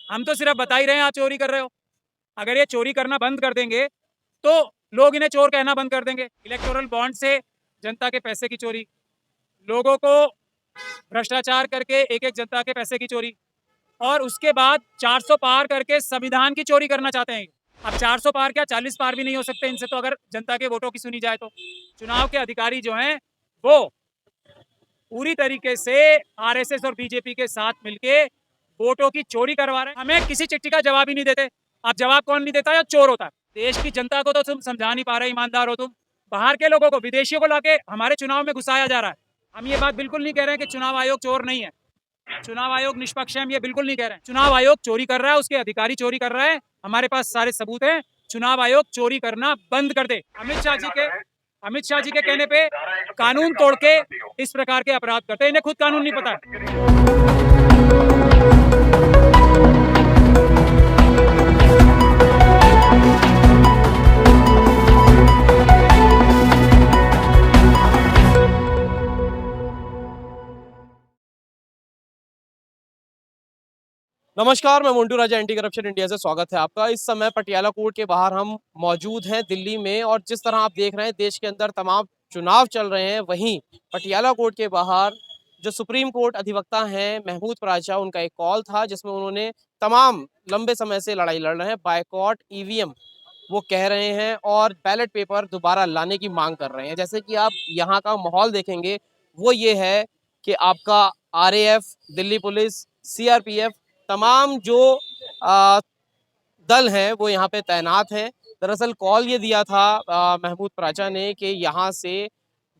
हम तो सिर्फ बता ही रहे हैं आप चोरी कर रहे हो। अगर ये चोरी करना बंद कर देंगे तो लोग इन्हें चोर कहना बंद कर देंगे। इलेक्टोरल बॉन्ड से जनता के पैसे की चोरी, लोगों को भ्रष्टाचार करके एक एक जनता के पैसे की चोरी, और उसके बाद 400 पार करके संविधान की चोरी करना चाहते हैं। अब 400 पार क्या 40 पार भी नहीं हो सकते इनसे, तो अगर जनता के वोटों की सुनी जाए तो। चुनाव के अधिकारी जो हैं वो पूरी तरीके से आरएसएस और बीजेपी के साथ मिलके वोटों की चोरी करवा रहे हैं। हमें किसी चिट्ठी का जवाब ही नहीं देते। अब जवाब कौन नहीं देता? या चोर होता है। देश की जनता को तो तुम समझा नहीं पा रहे, ईमानदार हो तुम। बाहर के लोगों को, विदेशियों को लाके हमारे चुनाव में घुसाया जा रहा है। हम ये बात बिल्कुल नहीं कह रहे हैं कि चुनाव आयोग चोर नहीं है, चुनाव आयोग निष्पक्ष है, हम ये बिल्कुल नहीं कह रहे हैं। चुनाव आयोग चोरी कर रहा है, उसके अधिकारी चोरी कर रहे हैं, हमारे पास सारे सबूत हैं। चुनाव आयोग चोरी करना बंद कर दे। अमित शाह जी के कहने पे कानून तोड़ के इस प्रकार के अपराध करते हैं, इन्हें खुद कानून नहीं पता है। नमस्कार, मैं मोन्टू राजा, एंटी करप्शन इंडिया से स्वागत है आपका। इस समय पटियाला कोर्ट के बाहर हम मौजूद हैं दिल्ली में, और जिस तरह आप देख रहे हैं देश के अंदर तमाम चुनाव चल रहे हैं, वहीं पटियाला कोर्ट के बाहर जो सुप्रीम कोर्ट अधिवक्ता हैं महमूद प्राचा, उनका एक कॉल था जिसमें उन्होंने तमाम लंबे समय से लड़ाई लड़ रहे हैं बायकॉट ईवीएम वो कह रहे हैं, और बैलेट पेपर दोबारा लाने की मांग कर रहे हैं। जैसे कि आप यहाँ का माहौल देखेंगे वो ये है कि आपका आरएएफ, दिल्ली पुलिस, सीआरपीएफ, तमाम जो आ, दल हैं वो यहाँ पे तैनात हैं। दरअसल कॉल ये दिया था महमूद प्राचा ने कि यहाँ से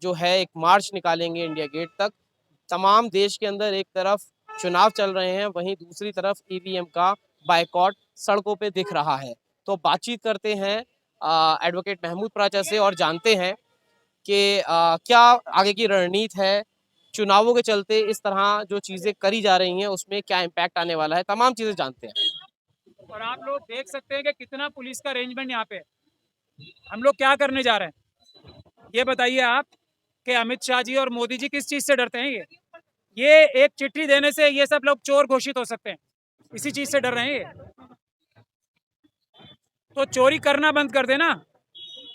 जो है एक मार्च निकालेंगे इंडिया गेट तक। तमाम देश के अंदर एक तरफ चुनाव चल रहे हैं, वहीं दूसरी तरफ ईवीएम का बायकॉट सड़कों पे दिख रहा है। तो बातचीत करते हैं एडवोकेट महमूद प्राचा से और जानते हैं कि क्या आगे की रणनीति है, चुनावों के चलते इस तरह जो चीजें करी जा रही हैं उसमें क्या इम्पैक्ट आने वाला है, तमाम चीजें जानते हैं। और आप लोग देख सकते हैं कि कितना पुलिस का अरेंजमेंट यहाँ पे है। हम लोग क्या करने जा रहे हैं ये बताइए आप, कि अमित शाह जी और मोदी जी किस चीज से डरते हैं? ये एक चिट्ठी देने से ये सब लोग चोर घोषित हो सकते हैं, इसी चीज से डर रहे हैं ये। तो चोरी करना बंद कर देना।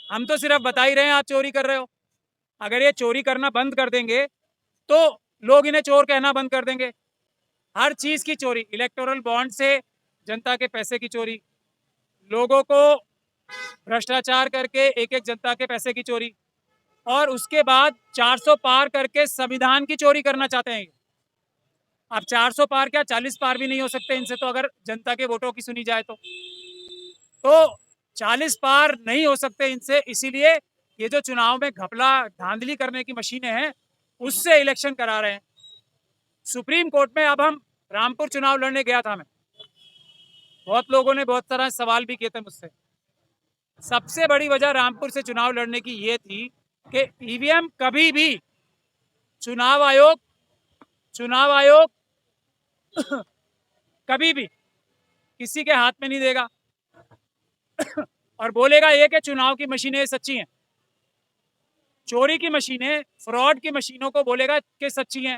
हम तो सिर्फ बता ही रहे हैं आप चोरी कर रहे हो। अगर ये चोरी करना बंद कर देंगे तो लोग इन्हें चोर कहना बंद कर देंगे। हर चीज की चोरी, इलेक्टोरल बॉन्ड से जनता के पैसे की चोरी, लोगों को भ्रष्टाचार करके एक एक जनता के पैसे की चोरी, और उसके बाद 400 पार करके संविधान की चोरी करना चाहते हैं। अब 400 पार क्या 40 पार भी नहीं हो सकते इनसे, तो अगर जनता के वोटों की सुनी जाए तो 40 पार नहीं हो सकते इनसे। इसीलिए ये जो चुनाव में घपला धांधली करने की मशीनें हैं उससे इलेक्शन करा रहे हैं। सुप्रीम कोर्ट में अब हम रामपुर चुनाव लड़ने गया था मैं, बहुत लोगों ने बहुत तरह सवाल भी किए थे मुझसे। सबसे बड़ी वजह रामपुर से चुनाव लड़ने की ये थी कि ईवीएम कभी भी चुनाव आयोग कभी भी किसी के हाथ में नहीं देगा और बोलेगा ये कि चुनाव की मशीनें सच्ची हैं। चोरी की मशीनें, फ्रॉड की मशीनों को बोलेगा कि सच्ची हैं,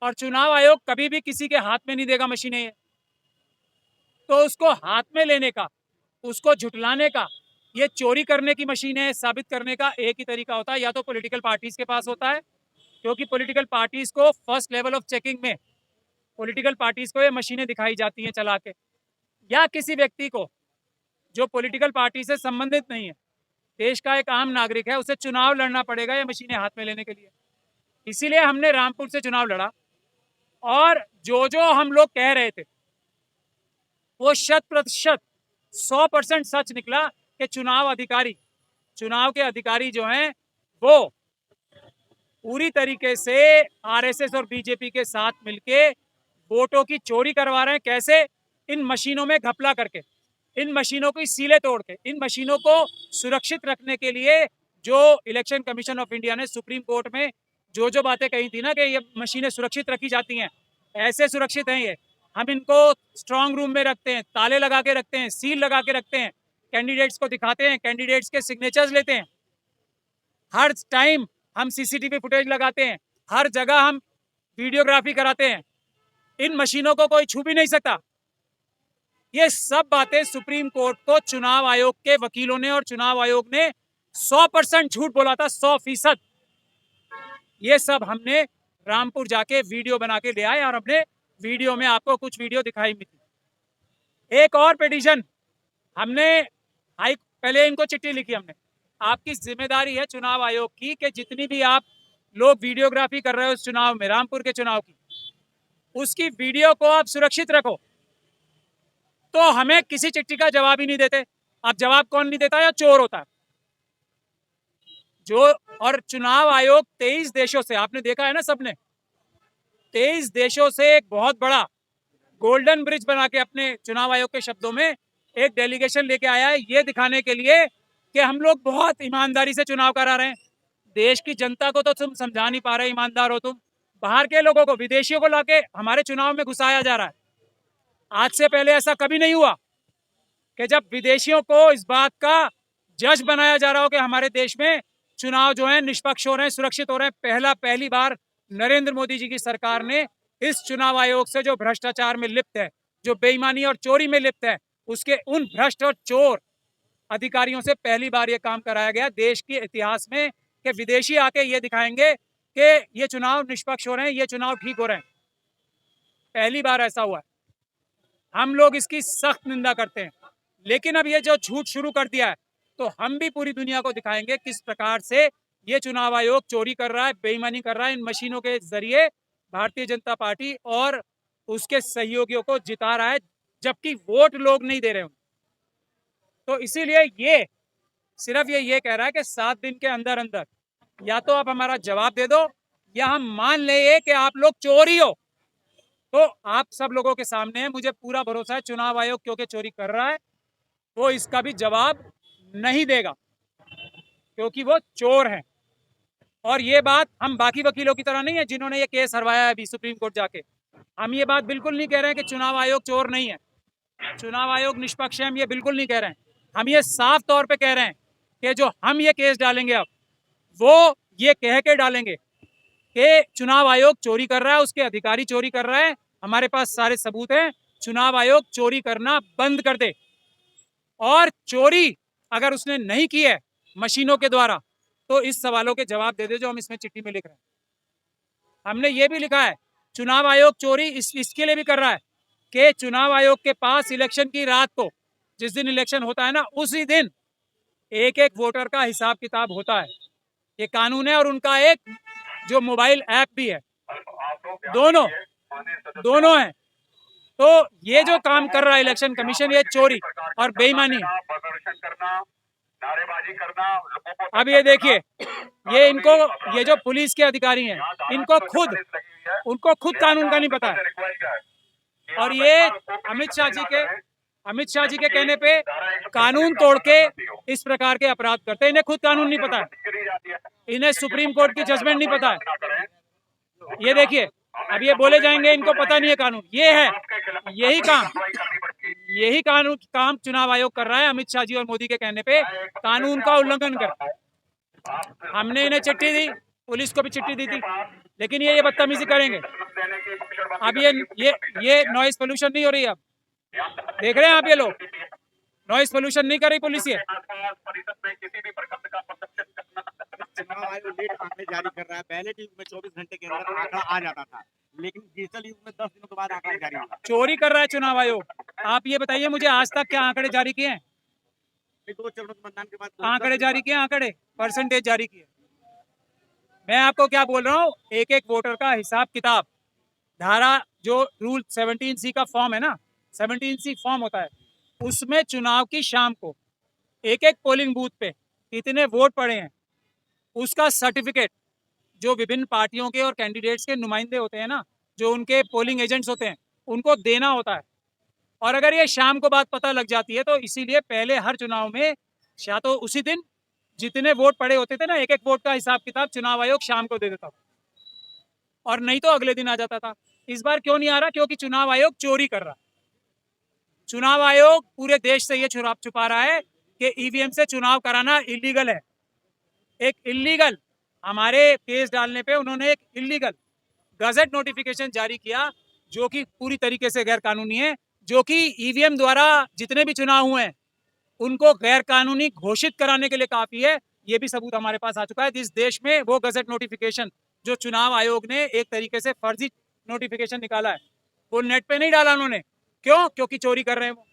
और चुनाव आयोग कभी भी किसी के हाथ में नहीं देगा मशीनें ये। तो उसको हाथ में लेने का, उसको झुटलाने का, ये चोरी करने की मशीनें साबित करने का एक ही तरीका होता है, या तो पॉलिटिकल पार्टीज के पास होता है, क्योंकि पॉलिटिकल पार्टीज को फर्स्ट लेवल ऑफ चेकिंग में पॉलिटिकल पार्टीज को ये मशीनें दिखाई जाती हैं चला के, या किसी व्यक्ति को जो पॉलिटिकल पार्टी से संबंधित नहीं है, देश का एक आम नागरिक है, उसे चुनाव लड़ना पड़ेगा ये मशीनें हाथ में लेने के लिए। इसीलिए हमने रामपुर से चुनाव लड़ा, और जो जो हम लोग कह रहे थे वो 100% 100% सच निकला कि चुनाव के अधिकारी जो हैं वो पूरी तरीके से आरएसएस और बीजेपी के साथ मिलके वोटों की चोरी करवा रहे हैं। कैसे? इन मशीनों में घपला करके, इन मशीनों की सीलें तोड़ के, इन मशीनों को सुरक्षित रखने के लिए जो इलेक्शन कमीशन ऑफ इंडिया ने सुप्रीम कोर्ट में जो जो बातें कही थी ना कि ये मशीनें सुरक्षित रखी जाती हैं, ऐसे सुरक्षित हैं ये। हम इनको स्ट्रांग रूम में रखते हैं, ताले लगा के रखते हैं, सील लगा के रखते हैं, कैंडिडेट्स को दिखाते हैं, कैंडिडेट्स के सिग्नेचर्स लेते हैं, हर टाइम हम सीसीटीवी फुटेज लगाते हैं, हर जगह हम वीडियोग्राफी कराते हैं। इन मशीनों को कोई छू भी नहीं सकता। ये सब बातें सुप्रीम कोर्ट को चुनाव आयोग के वकीलों ने और चुनाव आयोग ने 100% झूठ बोला था, 100%। ये सब हमने रामपुर जाके वीडियो बना के ले आए और हमने वीडियो में आपको कुछ वीडियो दिखाई भी थी। एक और पिटीशन हमने पहले इनको चिट्ठी लिखी हमने, आपकी जिम्मेदारी है चुनाव आयोग की कि जितनी भी आप लोग वीडियोग्राफी कर रहे हो उस चुनाव में, रामपुर के चुनाव की, उसकी वीडियो को आप सुरक्षित रखो। तो हमें किसी चिट्ठी का जवाब ही नहीं देते। अब जवाब कौन नहीं देता है? चोर होता है जो। और चुनाव आयोग 23 देशों से, आपने देखा है ना सबने, 23 देशों से एक बहुत बड़ा गोल्डन ब्रिज बना के अपने चुनाव आयोग के शब्दों में एक डेलीगेशन लेके आया है, ये दिखाने के लिए कि हम लोग बहुत ईमानदारी से चुनाव करा रहे हैं। देश की जनता को तो तुम समझा नहीं पा रहे, ईमानदार हो तुम। बाहर के लोगों को, विदेशियों को लाके हमारे चुनाव में घुसाया जा रहा है। आज से पहले ऐसा कभी नहीं हुआ कि जब विदेशियों को इस बात का जज बनाया जा रहा हो कि हमारे देश में चुनाव जो है निष्पक्ष हो रहे हैं, सुरक्षित हो रहे हैं। पहली बार नरेंद्र मोदी जी की सरकार ने इस चुनाव आयोग से, जो भ्रष्टाचार में लिप्त है, जो बेईमानी और चोरी में लिप्त है, उसके उन भ्रष्ट और चोर अधिकारियों से पहली बार ये काम कराया गया देश के इतिहास में कि विदेशी आके ये दिखाएंगे कि ये चुनाव निष्पक्ष हो रहे हैं, ये चुनाव ठीक हो रहे हैं। पहली बार ऐसा हुआ है। हम लोग इसकी सख्त निंदा करते हैं, लेकिन अब ये जो झूठ शुरू कर दिया है, तो हम भी पूरी दुनिया को दिखाएंगे किस प्रकार से ये चुनाव आयोग चोरी कर रहा है, बेईमानी कर रहा है, इन मशीनों के जरिए भारतीय जनता पार्टी और उसके सहयोगियों को जिता रहा है, जबकि वोट लोग नहीं दे रहे हैं। तो इसीलिए ये सिर्फ ये कह रहा है कि 7 दिन के अंदर अंदर या तो आप हमारा जवाब दे दो या हम मान ले कि आप लोग चोरी हो। तो आप सब लोगों के सामने है, मुझे पूरा भरोसा है चुनाव आयोग क्योंकि चोरी कर रहा है वो इसका भी जवाब नहीं देगा, क्योंकि वो चोर हैं। और ये बात हम बाकी वकीलों की तरह नहीं है जिन्होंने ये केस हरवाया है अभी सुप्रीम कोर्ट जाके। हम ये बात बिल्कुल नहीं कह रहे हैं कि चुनाव आयोग चोर नहीं है, चुनाव आयोग निष्पक्ष है, हम ये बिल्कुल नहीं कह रहे हैं। हम ये साफ तौर पे कह रहे हैं कि जो हम ये केस डालेंगे अब, वो ये कह के डालेंगे कि चुनाव आयोग चोरी कर रहा है, उसके अधिकारी चोरी कर रहा है, हमारे पास सारे सबूत हैं। चुनाव आयोग चोरी करना बंद कर दे, और चोरी अगर उसने नहीं की है मशीनों के द्वारा तो इस सवालों के जवाब दे दे जो हम इसमें चिट्ठी में लिख रहे हैं। हमने ये भी लिखा है चुनाव आयोग चोरी इसके लिए भी कर रहा है कि चुनाव आयोग के पास इलेक्शन की रात को, जिस दिन इलेक्शन होता है ना, उसी दिन एक एक वोटर का हिसाब किताब होता है। ये कानून है, और उनका एक जो मोबाइल ऐप भी है, दोनों हैं। तो ये जो काम कर रहा है इलेक्शन कमीशन, ये चोरी और बेईमानी है। अब ये देखिए, ये इनको, ये जो पुलिस के अधिकारी हैं, उनको खुद कानून का नहीं पता है। और ये अमित शाह जी के कहने पे कानून तोड़ के इस प्रकार के अपराध करते हैं। इन्हें खुद कानून नहीं पता है, इन्हें सुप्रीम कोर्ट की जजमेंट नहीं पता है। ये देखिए, अब ये बोले जाएंगे इनको पता नहीं है कानून। ये है, यही काम चुनाव आयोग कर रहा है अमित शाह जी और मोदी के कहने पे, कानून का उल्लंघन कर। हमने इन्हें चिट्ठी दी, पुलिस को भी चिट्ठी दी थी, लेकिन ये बदतमीजी करेंगे। अब ये नॉइज पोल्यूशन नहीं हो रही है। अब देख रहे हैं आप, ये लोग नॉइज पोल्यूशन नहीं कर रही पुलिस। ये चुनाव आयोग लेट आंकड़े जारी कर रहा है। पहले के युग में 24 घंटे के अंदर आंकड़ा आ जाता था, लेकिन डिजिटल युग में 10 दिनों के बाद आंकड़ा जारी होगा। चोरी कर रहा है चुनाव आयोग। आप ये बताइए मुझे, आज तक क्या आंकड़े जारी किए हैं? 2 चरणों के मतदान के बाद आंकड़े जारी किए, आंकड़े परसेंटेज जारी किए। मैं आपको क्या बोल रहा हूँ, एक एक वोटर का हिसाब किताब, धारा जो रूल 17C का फॉर्म है ना, 17C फॉर्म होता है, उसमें चुनाव की शाम को एक एक पोलिंग बूथ पे कितने वोट पड़े हैं उसका सर्टिफिकेट जो विभिन्न पार्टियों के और कैंडिडेट्स के नुमाइंदे होते हैं ना, जो उनके पोलिंग एजेंट्स होते हैं, उनको देना होता है। और अगर ये शाम को बात पता लग जाती है तो इसीलिए पहले हर चुनाव में या तो उसी दिन जितने वोट पड़े होते थे ना, एक एक वोट का हिसाब किताब चुनाव आयोग शाम को दे देता था, और नहीं तो अगले दिन आ जाता था। इस बार क्यों नहीं आ रहा? क्योंकि चुनाव आयोग चोरी कर रहा है। चुनाव आयोग पूरे देश से ये छुपा रहा है कि ईवीएम से चुनाव कराना इलीगल है। एक इलीगल, हमारे केस डालने पे उन्होंने एक इलीगल गजट नोटिफिकेशन जारी किया जो कि पूरी तरीके से गैर कानूनी है, जो कि ईवीएम द्वारा जितने भी चुनाव हुए हैं उनको गैर कानूनी घोषित कराने के लिए काफी है। ये भी सबूत हमारे पास आ चुका है। इस देश में वो गजट नोटिफिकेशन जो चुनाव आयोग ने एक तरीके से फर्जी नोटिफिकेशन निकाला है, वो नेट पे नहीं डाला उन्होंने। क्यों? क्योंकि चोरी कर रहे हैं वो।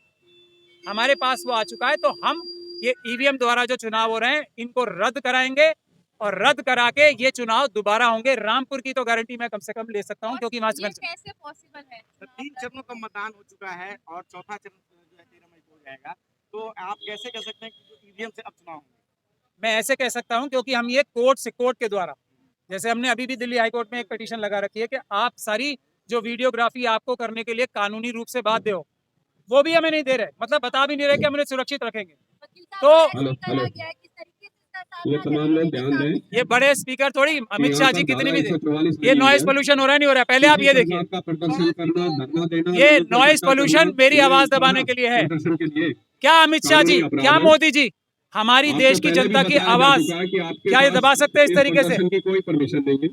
हमारे पास वो आ चुका है। तो हम ये ईवीएम द्वारा जो चुनाव हो रहे हैं इनको रद्द कराएंगे और रद्द करा के ये चुनाव दोबारा होंगे। रामपुर की तो गारंटी मैं कम से कम ले सकता हूँ, क्योंकि वहां से ये कैसे पॉसिबल है? तो 3 चरणों का मतदान हो चुका है और चौथा चरण जो है 13 मई को हो जाएगा। तो आप कैसे कह सकते हैं कि ईवीएम से अब चुनाव होंगे? मैं ऐसे कह सकता हूं क्योंकि हम ये कोर्ट के द्वारा, जैसे हमने अभी भी दिल्ली हाईकोर्ट में एक पिटीशन लगा रखी है कि आप सारी जो वीडियोग्राफी आपको करने के लिए कानूनी रूप से बाध्य हो, वो भी हमें नहीं दे रहे, मतलब बता भी नहीं रहे कि हम उन्हें सुरक्षित रखेंगे। तो ये तमाम लोग ध्यान दें। ये बड़े स्पीकर थोड़ी अमित शाह जी कितनी भी दे, ये नॉइज पोल्यूशन हो रहा नहीं हो रहा है। पहले आप ये देखिए, प्रदर्शन करना, धरना देना, ये नॉइज पोल्यूशन मेरी आवाज दबाने के लिए है। प्रदर्शन के लिए क्या अमित शाह जी, क्या मोदी जी हमारी आपको देश की पहले भी जनता की बताया जा आवाज चुका है कि आपके क्या ये पास दबा सकते हैं इस इस तरीके से? प्रदर्शन की कोई परमिशन नहीं है।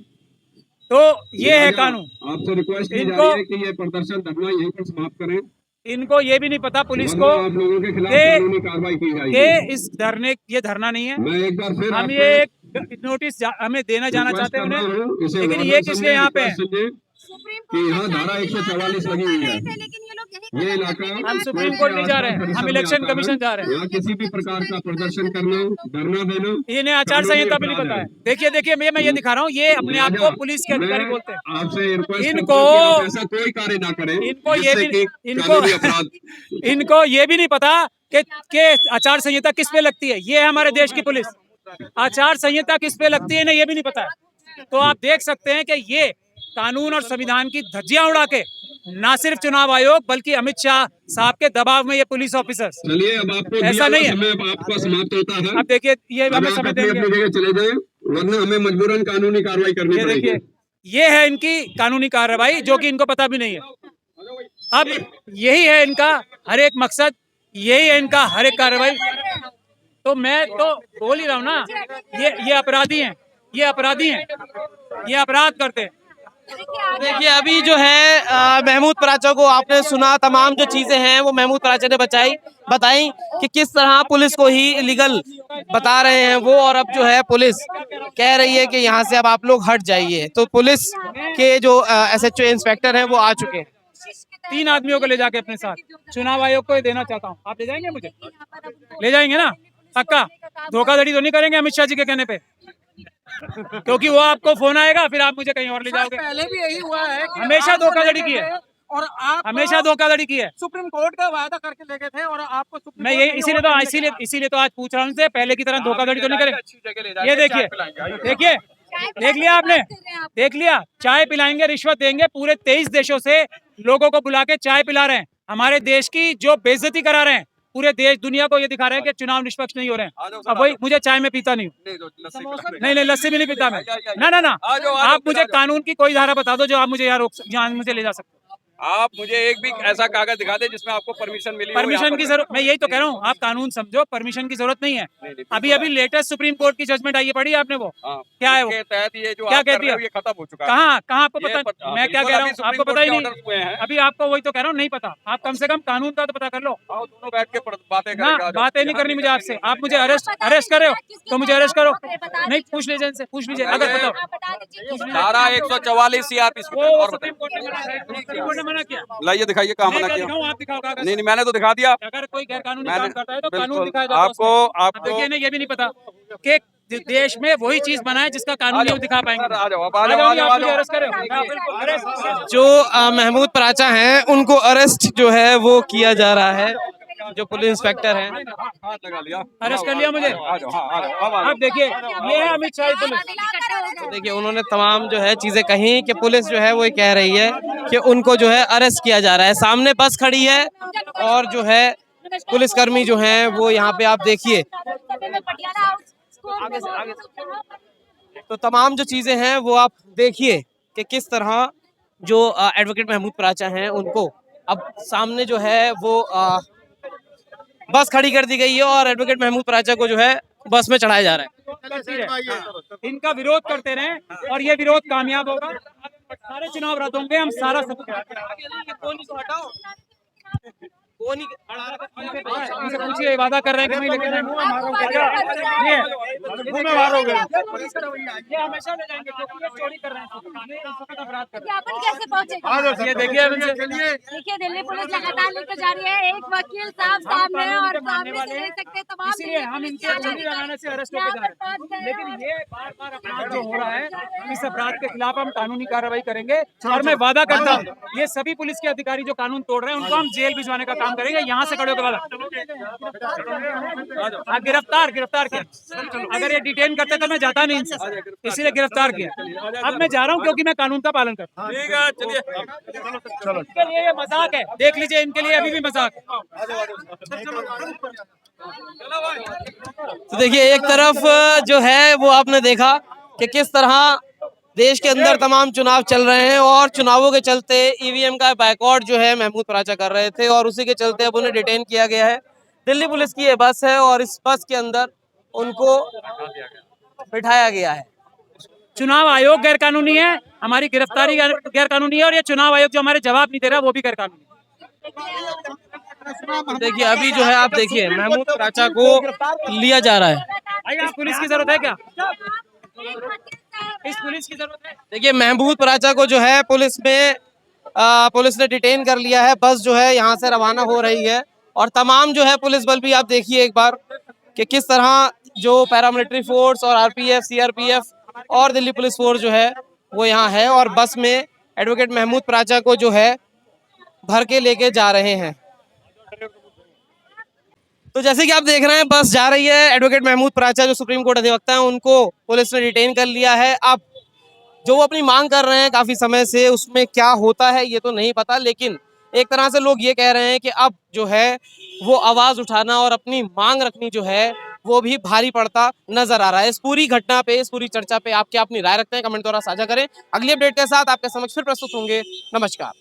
तो ये है लिहाजा कानून। आपसे रिक्वेस्ट की जा इनको- रही है कि ये प्रदर्शन धरना यहीं पर समाप्त करें। इनको ये भी नहीं पता पुलिस को वरना आप लोगों के खिलाफ कि- कानूनी कार्रवाई की जाएगी। कि इस धरने, ये धरना नहीं है। मैं एक बार फिर हम आपको ये एक नोटिस हमें देना जाना रिक्वेस्ट चाहते हैं कर रहा उन्हें, हूं, इसे लेकिन वादा ये किस समझे, लिए यहाँ पे रिक्वेस्ट है? समझे सुप्रीम कि कोर्ट यहाँ धारा 144 लगी हुई है। लेकिन ये लोग यही ये कदम इलाका करने के हम बाद सुप्रीम भी कोर्ट नहीं जा रहे हैं, परिसर हम में इलेक्शन आता है। कमीशन जा रहे हैं। यहाँ किसी भी प्रकार का प्रदर्शन करना, धरना देना इन्हें आचार संहिता भी नहीं कानूनी पता है। अपराध देखिए देखिए, मैं ये दिखा रहा हूँ, ये अपने आप को पुलिस के अधिकारी मैं बोलते हैं। आपसे रिक्वेस्ट इनको- करता हूं कि आप ऐसा कोई कार्य ना करें इनको ये जिससे भी- कि इनको- कानूनी अपराध इनको ये भी नहीं पता कि आचार संहिता किस पे लगती है। ये है हमारे देश की पुलिस, आचार संहिता किस पे लगती है इन्हें ये भी नहीं पता है। तो आप देख सकते हैं कि ये कानून और संविधान की धज्जियां उड़ा के ना सिर्फ चुनाव आयोग बल्कि अमित शाह साहब के दबाव में ये पुलिस ऑफिसर्स, चलिए अब आपको ऐसा दिया नहीं हुआ है। समय अब आपका समाप्त होता है। अब देखिए ये अब हमें आप समय अपनी देंगे। अपनी जगह चले जाएं, वरना हमें मजबूरन कानूनी कार्रवाई करनी ये पड़ेगी। देखिए, ये है इनकी कानूनी कार्रवाई जो कि इनको पता भी नहीं है। अब यही है इनका हर एक मकसद, यही है इनका हर एक कार्रवाई। तो मैं तो बोल ही रहा हूँ ना, ये अपराधी हैं, ये अपराधी हैं, ये अपराध करते हैं। देखिए अभी जो है महमूद पराचा को आपने सुना, तमाम जो चीजें हैं वो महमूद पराचा ने बताई कि किस तरह पुलिस को ही इलीगल बता रहे हैं वो, और अब जो है पुलिस कह रही है कि यहाँ से अब आप लोग हट जाइए। तो पुलिस के जो SHO इंस्पेक्टर हैं वो आ चुके हैं। 3 आदमियों को ले जाके अपने साथ चुनाव आयोग को ये देना चाहता हूँ। आप ले जाएंगे मुझे? ले जाएंगे ना? पक्का? धोखाधड़ी तो नहीं करेंगे अमित शाह जी के कहने पे? क्योंकि वो आपको फोन आएगा फिर आप मुझे कहीं और ले जाओगे। पहले भी यही हुआ है कि हमेशा आप धोखाधड़ी लेके की है। गए और आप हमेशा धोखाधड़ी की है। सुप्रीम कोर्ट का वायदा करके लेके थे और आपको सुप्रीम मैं कोर्ट ये ने इसीलिए और तो नहीं लेके आया। इसीलिए तो आज पूछ रहा हूँ उनसे, पहले की तरह धोखाधड़ी तो नहीं करें। ये देखिए देखिए, देख लिया आपने, देख लिया, चाय पिलाएंगे, रिश्वत देंगे। पूरे 23 देशों से लोगों को बुला के चाय पिला रहे हैं। हमारे देश की जो बेइज्जती करा रहे हैं, पूरे देश दुनिया को ये दिखा रहे हैं कि चुनाव निष्पक्ष नहीं हो रहे हैं। अब वही, मुझे चाय में पीता नहीं हूँ, नहीं लस्सी भी नहीं पीता मैं। ना आप मुझे कानून की कोई धारा बता दो जो आप मुझे यहाँ मुझे ले जा सकते हो। आप मुझे एक भी ऐसा कागज दिखा दे जिसमें आपको परमिशन मिली हो। परमिशन की जरूरत, मैं यही तो कह रहा हूँ, आप कानून समझो, परमिशन की जरूरत नहीं है। अभी लेटेस्ट सुप्रीम कोर्ट की जजमेंट आई है, पढ़ी आपने वो? क्या है वो? के तहत ये जो क्या आप कर कहती रहे है? हो ये खत्म हो चुका है। कहाँ आपको ये पता? मैं क्या बिल्कुल कह रहा अभी हूँ, सुप्रीम आपको पता ही कोर्ट के नहीं। ऑर्डर्स हुए हैं। अभी आपको वही तो कह रहा हूँ, नहीं पता। आप कम से कम कानून का तो पता कर लो आओ दोनों बैठ के बातें ना। करेंगे। बातें नहीं करनी मुझे आपसे। आप मुझे अरेस्ट कर रहे हो तो मुझे अरेस्ट करो। नहीं, पूछ लीजिए इनसे, पूछ लीजिए अगर बताओ। धारा 144 CRPC वो और सुप्रीम कोर्ट ने मना किया, सुप्रीम कोर्ट ने मना किया। लाइए दिखाइए कहाँ मैं मना क्या किया। दिखाऊं? आप दिखाओ कागज। नहीं मैंने तो दिखा दिया। अगर कोई गैर कानूनी मैंने- काम करता है तो कानून बिल्कुल, दिखाया जाता है उसमें। आपको अब देखिए, ये भी नहीं पता कि देश में वही चीज बनाए जिसका कानून नहीं दिखा पाएंगे। आ जाओ, आ जाओ, आप मुझे अरेस्ट करो। अरेस्ट। जो महमूद पराचा हैं उनको अरेस्ट जो है वो किया जा रहा है, जो पुलिस इंस्पेक्टर हैं। हाथ लगा लिया। अरेस्ट कर लिया मुझे। आ जाओ, हाँ, आ जाओ, अब आ जाओ। अब देखिए, ये है अमित शाह की पुलिस। तो देखिए उन्होंने तमाम जो है चीजें कही कि पुलिस जो है वो ये कह रही है कि उनको जो है अरेस्ट किया जा रहा है। सामने बस खड़ी है और जो है पुलिसकर्मी जो हैं वो यहाँ पे आप देखिए। तो तमाम जो चीजें हैं वो आप देखिए कि किस तरह जो एडवोकेट महमूद पराचा हैं उनको अब सामने जो है वो बस खड़ी कर दी गई है और एडवोकेट महमूद पराचा को जो है बस में चढ़ाया जा रहा है। इनका विरोध करते रहें और ये विरोध कामयाब होगा। सारे चुनाव रद्द होंगे, हम सारा सब कौन ही अड़ा रखा है? इनसे पूछिए, वादा कर रहे हैं कि नहीं लेके जाएंगे। ये ये हमेशा ले जाएंगे क्योंकि ये चोरी कर रहे हैं, ये सख्त अपराध कर रहे ज्ञापन कैसे पहुंचेगा? ये देखिए अब इनसे देखिए दिल्ली पुलिस लगातार लेकर जा रही है। एक वकील साहब सामने है और सामने से ले सकते हैं तमाम इसीलिए हम इनके चोरी लगाने से अरेस्ट होकर जा रहे हैं। लेकिन ये बार बार अपराध जो हो रहा है, इस अपराध के खिलाफ हम कानूनी कार्रवाई करेंगे और मैं वादा करता हूँ ये सभी पुलिस के अधिकारी जो कानून तोड़ रहे हैं उनको हम जेल भिजवाने का काम करेंगे। यहाँ से खड़े होकर वादा, हाँ, गिरफ्तार किया। अगर ये डिटेन करते तो मैं जाता नहीं इनसे, इसीलिए गिरफ्तार किया। अब मैं जा रहा हूँ क्योंकि मैं कानून का पालन करता हूँ। ठीक है, चलिए। इनके लिए ये मजाक है, देख लीजिए, इनके लिए अभी भी मजाक है। तो देखिए एक तरफ जो है वो आपने देखा कि किस तरह देश के अंदर तमाम चुनाव चल रहे हैं और चुनावों के चलते ईवीएम का बायकॉट जो है महमूद पराचा कर रहे थे और उसी के चलते अब उन्हें डिटेन किया गया है। दिल्ली पुलिस की ये बस है और इस बस के अंदर उनको बिठाया गया है। चुनाव आयोग गैर कानूनी है, हमारी गिरफ्तारी गैर कानूनी है और ये चुनाव आयोग जो हमारे जवाब नहीं दे रहा वो भी गैर कानूनी है। देखिए अभी जो है आप देखिए महमूद पराचा को लिया जा रहा है। इस पुलिस की जरूरत है क्या? इस पुलिस की जरूरत है? देखिए महमूद पराचा को जो है पुलिस ने डिटेन कर लिया है। बस जो है यहाँ से रवाना हो रही है और तमाम जो है पुलिस बल भी आप देखिए एक बार कि किस तरह जो पैरामिलिट्री फोर्स और आरपीएफ, सीआरपीएफ और दिल्ली पुलिस फोर्स जो है वो यहाँ है और बस में एडवोकेट महमूद पराचा को जो है भर के लेके जा रहे हैं। तो जैसे कि आप देख रहे हैं बस जा रही है। एडवोकेट महमूद पराचा जो सुप्रीम कोर्ट अधिवक्ता हैं उनको पुलिस ने डिटेन कर लिया है। अब जो वो अपनी मांग कर रहे हैं काफी समय से उसमें क्या होता है ये तो नहीं पता, लेकिन एक तरह से लोग ये कह रहे हैं कि अब जो है वो आवाज उठाना और अपनी मांग रखनी जो है वो भी भारी पड़ता नजर आ रहा है। इस पूरी घटना पे, इस पूरी चर्चा पे आप क्या अपनी राय रखते हैं, कमेंट द्वारा साझा करें। अगली अपडेट के साथ आपके समक्ष फिर प्रस्तुत होंगे। नमस्कार।